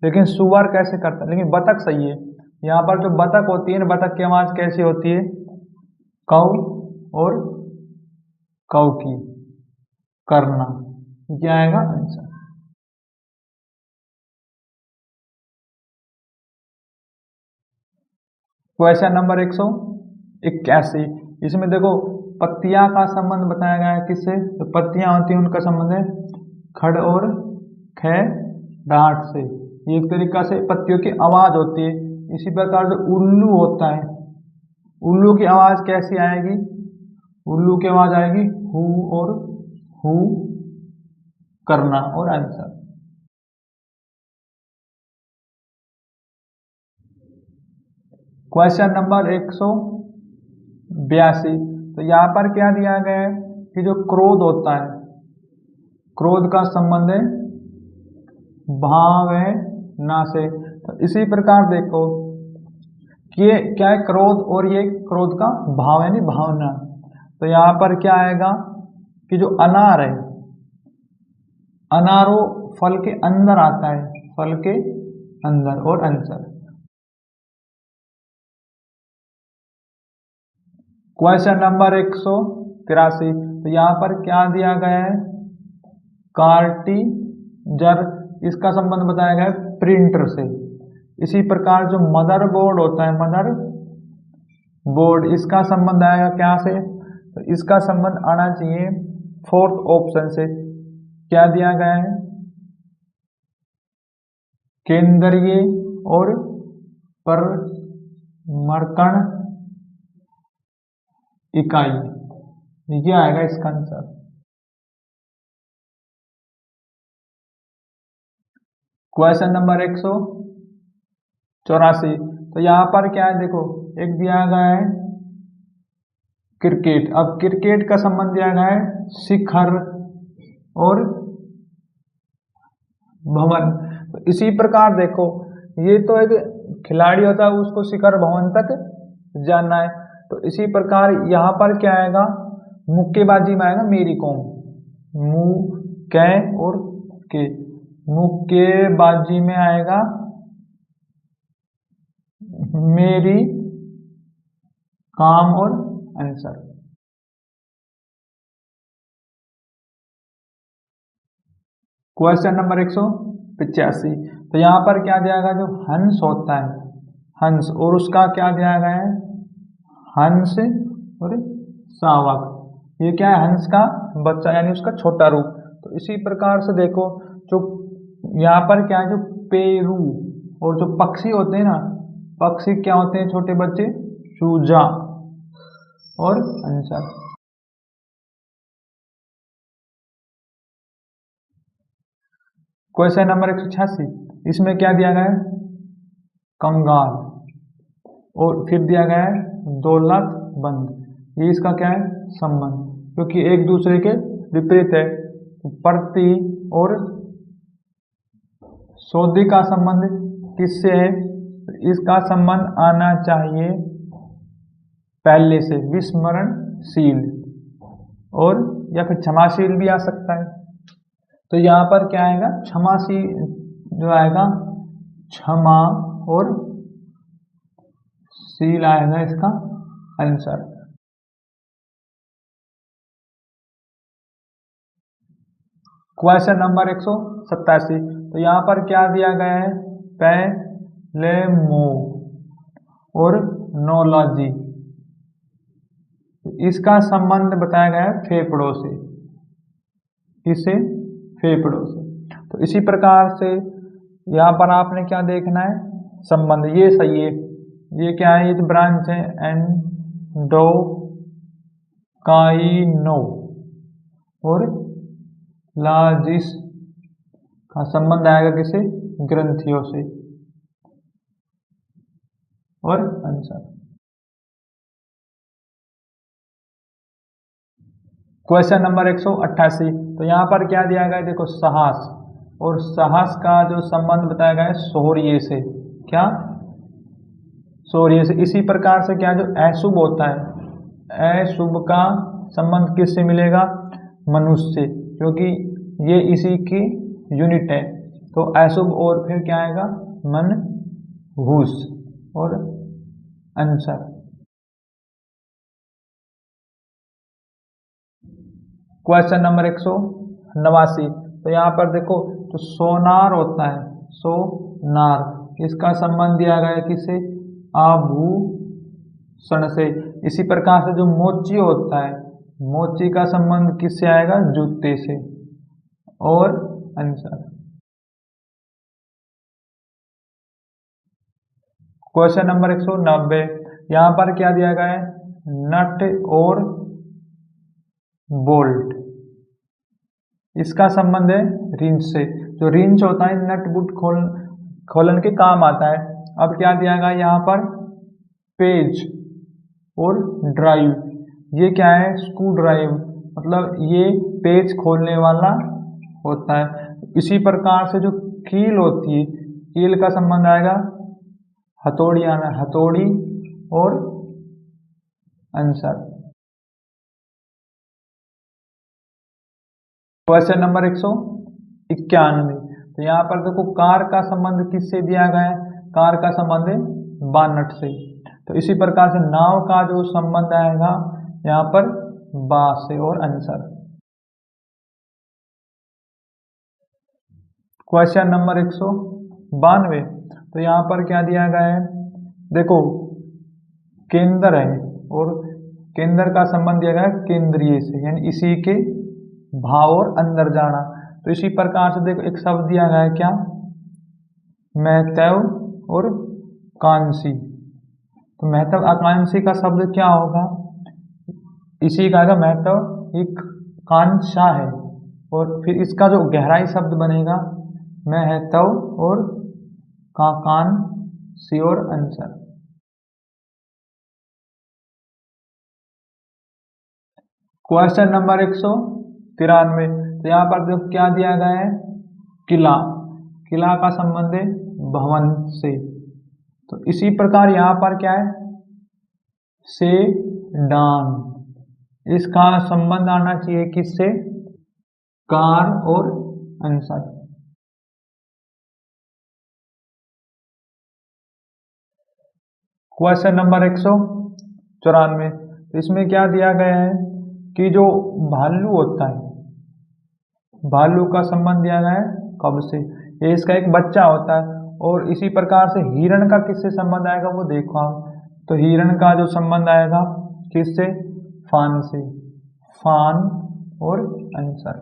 लेकिन सुअर कैसे करता है, लेकिन बतख सही है। यहाँ पर जो बतख होती है ना, बतख की आवाज कैसी होती है, कौ और कौ की करना, क्या आएगा आंसर। क्वेश्चन नंबर 181, इसमें देखो पत्तियां का संबंध बताया गया है किससे, तो पत्तियां होती हैं उनका संबंध है खड़ और खे डांट से, ये एक तरीका से पत्तियों की आवाज होती है। इसी प्रकार जो उल्लू होता है, उल्लू की आवाज कैसी आएगी, उल्लू की आवाज आएगी हु और हु करना और आंसर। क्वेश्चन नंबर 182, तो यहाँ पर क्या दिया गया है कि जो क्रोध होता है, क्रोध का संबंध है भावना से। तो इसी प्रकार देखो कि ये क्या है, क्रोध और ये क्रोध का भाव यानी भावना। तो यहाँ पर क्या आएगा कि जो अनार है, अनारो फल के अंदर आता है, फल के अंदर और आंसर। क्वेश्चन नंबर 183, तो यहाँ पर क्या दिया गया है, कार्टिजर, इसका संबंध बताया गया है प्रिंटर से। इसी प्रकार जो मदरबोर्ड होता है, मदर बोर्ड, इसका संबंध आएगा क्या से, तो इसका संबंध आना चाहिए फोर्थ ऑप्शन से। क्या दिया गया है, केंद्रीय और परमर्कण इकाई, ये आएगा इसका आंसर। क्वेश्चन नंबर 184, तो यहाँ पर क्या है देखो, एक दिया गया है क्रिकेट। अब क्रिकेट का संबंध दिया गया है शिखर और भवन। तो इसी प्रकार देखो, ये तो एक खिलाड़ी होता है, उसको शिखर भवन तक जाना है। तो इसी प्रकार यहाँ पर क्या आएगा, मुक्केबाजी में आएगा मेरी कॉम, मुक्के और के, मुक्केबाजी में आएगा मेरी काम और आंसर। क्वेश्चन नंबर 185, तो यहाँ पर क्या दिया गया, जो हंस होता है, हंस और उसका क्या दिया गया है, हंस और शावक, ये क्या है, हंस का बच्चा यानी उसका छोटा रूप। तो इसी प्रकार से देखो जो यहाँ पर क्या है, जो पेरू और जो पक्षी होते हैं ना, पक्षी क्या होते हैं, छोटे बच्चे, चूजा और आंसर। क्वेश्चन नंबर 186, इसमें क्या दिया गया है, कंगाल, और फिर दिया गया है दौलतबंद। ये इसका क्या है, संबंध, क्योंकि एक दूसरे के विपरीत है। प्रति और सौदे का संबंध किससे है, इसका संबंध आना चाहिए पहले से, विस्मरणशील और या फिर क्षमाशील भी आ सकता है। तो यहाँ पर क्या आएगा, क्षमाशील जो आएगा, क्षमा और शील आएगा इसका आंसर। क्वेश्चन नंबर 187, तो यहाँ पर क्या दिया गया है, पैलेमो और नोलॉजी। इसका संबंध बताया गया है फेफड़ों से। किससे? फेफड़ों से। तो इसी प्रकार से यहाँ पर आपने क्या देखना है? संबंध। ये सही है। ये क्या है? ये जो ब्रांच है एंडोकाइनो और लाजिस का संबंध आएगा किसे? ग्रंथियों से। और आंसर क्वेश्चन नंबर 188। तो यहाँ पर क्या दिया गया है? देखो, साहस और साहस का जो संबंध बताया गया है शौर्य से। क्या? शौर्य से। इसी प्रकार से क्या, जो अशुभ होता है, अशुभ का संबंध किससे मिलेगा? मनुष्य से, क्योंकि ये इसी की यूनिट है। तो अशुभ और फिर क्या आएगा? मनहूस। और आंसर क्वेश्चन नंबर 189। तो यहाँ पर देखो, तो सोनार होता है, सोनार, इसका संबंध दिया गया है किससे? आभूषण से। इसी प्रकार से जो मोची होता है, मोची का संबंध किससे आएगा? जूते से। और आंसर क्वेश्चन नंबर 190। यहाँ पर क्या दिया गया है? नट और बोल्ट, इसका संबंध है रिंच से। जो रिंच होता है नट बुट खोलन के काम आता है। अब क्या दिया गया यहाँ पर? पेज और ड्राइव। ये क्या है? स्क्रू ड्राइव, मतलब ये पेज खोलने वाला होता है। इसी प्रकार से जो कील होती है, कील का संबंध आएगा हथौड़ी, आना हथौड़ी। और आंसर क्वेश्चन नंबर 191। तो यहाँ पर देखो, कार का संबंध किससे दिया गया है? कार का संबंध है बानट से। तो इसी प्रकार से नाव का जो संबंध आएगा यहाँ पर बा से। और आंसर क्वेश्चन नंबर 192। तो यहाँ पर क्या दिया गया है? देखो, केंद्र है और केंद्र का संबंध दिया गया है केंद्रीय से, यानी इसी के भाव और अंदर जाना। तो इसी प्रकार से देखो, एक शब्द दिया गया है क्या? महत्व और कांसी। तो महत्व आकांक्षी का शब्द क्या होगा? इसी का आएगा महत्व, एक कांक्षा है। और फिर इसका जो गहराई शब्द बनेगा महत्व और काकांक्षी। और आंसर क्वेश्चन नंबर 193। तो यहाँ पर देखो क्या दिया गया है? किला। किला का संबंध है भवन से। तो इसी प्रकार यहाँ पर क्या है? सेडान, इसका संबंध आना चाहिए किससे? कार। और आंसर क्वेश्चन नंबर 194। तो इसमें क्या दिया गया है कि जो भालू होता है, भालू का संबंध दिया गया है कब से? ये इसका एक बच्चा होता है। और इसी प्रकार से हिरण का किससे संबंध आएगा वो देखो आप। तो हिरण का जो संबंध आएगा किससे? फान से। फान। और आंसर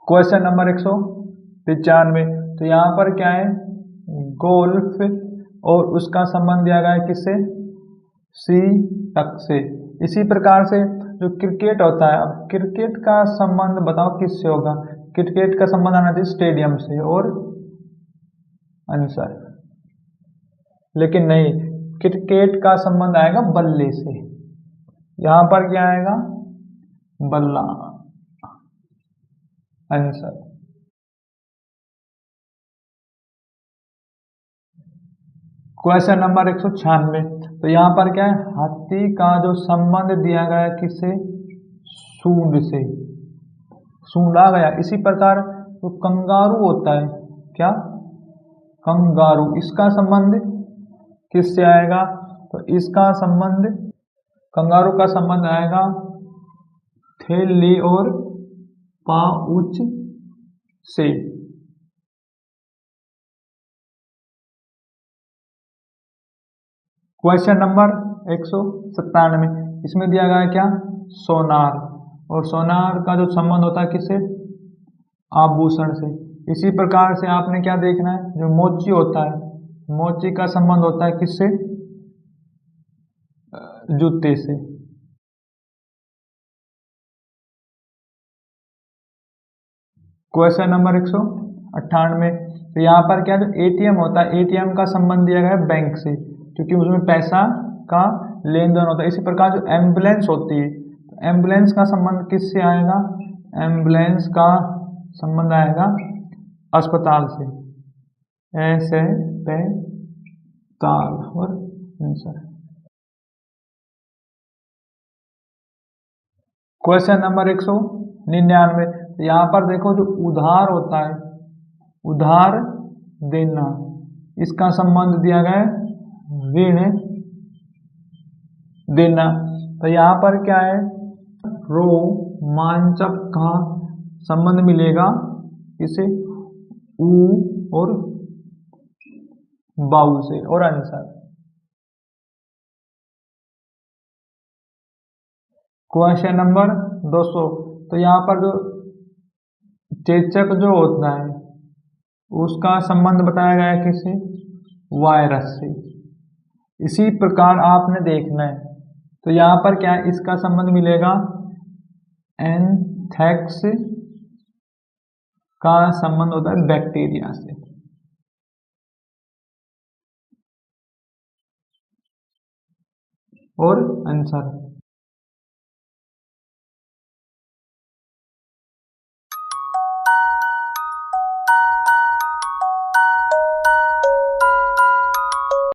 क्वेश्चन नंबर 195। तो यहाँ पर क्या है? गोल्फ और उसका संबंध दिया गया है किससे? सी तक से। इसी प्रकार से जो क्रिकेट होता है, अब क्रिकेट का संबंध बताओ किससे होगा? क्रिकेट का संबंध आना चाहिए स्टेडियम से। और आंसर लेकिन नहीं, क्रिकेट का संबंध आएगा बल्ले से। यहाँ पर क्या आएगा? बल्ला। Answer question number 196। तो यहाँ पर क्या है? हाथी का जो संबंध दिया गया है किससे? सूंड से। सूंड आ गया। इसी प्रकार जो कंगारू होता है, क्या? कंगारू, इसका संबंध किससे आएगा? तो इसका संबंध, कंगारू का संबंध आएगा थैली और पाउच से। क्वेश्चन नंबर 197, इसमें दिया गया है क्या, सोनार, और सोनार का जो संबंध होता है किससे, आभूषण से। इसी प्रकार से आपने क्या देखना है, जो मोची होता है, मोची का संबंध होता है किससे, जूते से। क्वेश्चन नंबर 198, तो यहाँ पर क्या, जो एटीएम होता है, एटीएम का संबंध दिया गया है बैंक से, क्योंकि उसमें पैसा का लेन देन होता है। इसी प्रकार जो एम्बुलेंस होती है, एम्बुलेंस का संबंध किससे आएगा, एम्बुलेंस का संबंध आएगा अस्पताल से, ऐसे पे ताल और आंसर। क्वेश्चन नंबर 199, तो यहाँ पर देखो जो उधार होता है, उधार देना, इसका संबंध दिया गया है ऋण देना। तो यहाँ पर क्या है, रोमांचक का संबंध मिलेगा इसे ऊ और बाऊ से, और आंसर। क्वेश्चन नंबर 200, तो यहाँ पर जो चेचक जो होता है उसका संबंध बताया गया है किससे, वायरस से। इसी प्रकार आपने देखना है, तो यहाँ पर क्या है, इसका संबंध मिलेगा एंथ्रेक्स का संबंध होता है बैक्टीरिया से। और आंसर